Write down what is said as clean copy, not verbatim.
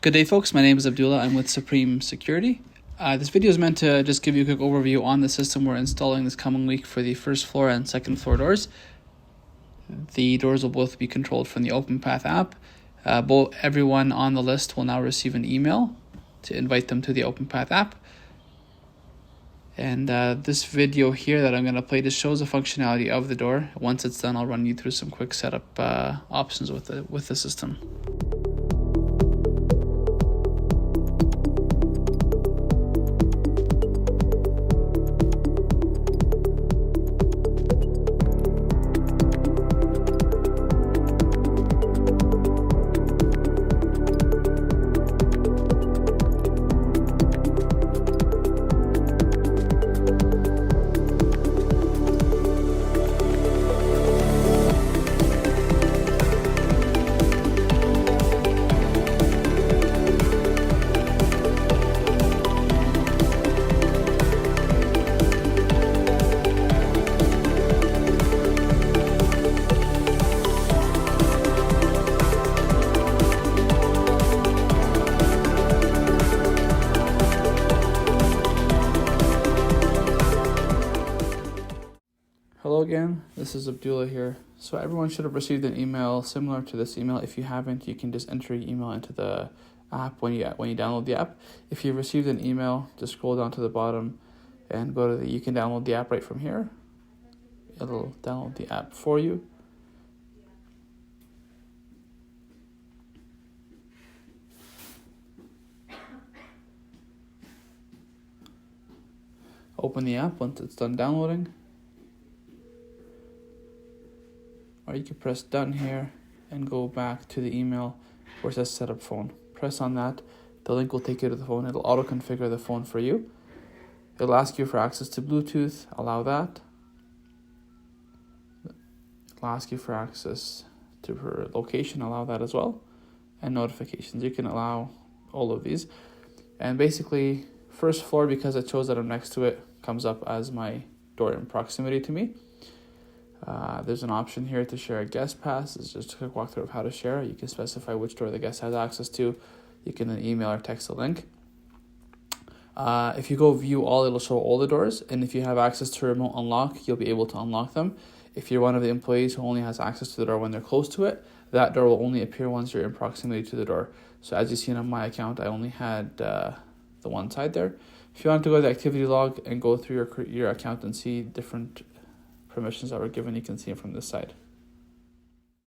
Good day, folks. My name is Abdullah. I'm with Supreme Security. This video is meant to just give you a quick overview on the system we're installing this coming week for the first floor and second floor doors. The doors will both be controlled from the OpenPath app. Everyone on the list will now receive an email to invite them to the OpenPath app. And this video here that I'm going to play just shows the functionality of the door. Once it's done, I'll run you through some quick setup options with the system. Hello again, this is Abdullah here. So everyone should have received an email similar to this email. If you haven't, you can just enter your email into the app when you download the app. If you received an email, just scroll down to the bottom and go to you can download the app right from here. It'll download the app for you. Open the app once it's done downloading. Or you can press done here and go back to the email where it says set up phone. Press on that. The link will take you to the phone. It'll auto configure the phone for you. It'll ask you for access to Bluetooth. Allow that. It'll ask you for access to her location. Allow that as well. And notifications. You can allow all of these. And basically, first floor, because it shows that I'm next to it, comes up as my door in proximity to me. There's an option here to share a guest pass. It's just a quick walkthrough of how to share. You can specify which door the guest has access to. You can then email or text a link. If you go view all, it'll show all the doors. And if you have access to remote unlock, you'll be able to unlock them. If you're one of the employees who only has access to the door when they're close to it, that door will only appear once you're in proximity to the door. So as you've seen on my account, I only had the one side there. If you want to go to the activity log and go through your account and see different permissions that were given, you can see them from this side.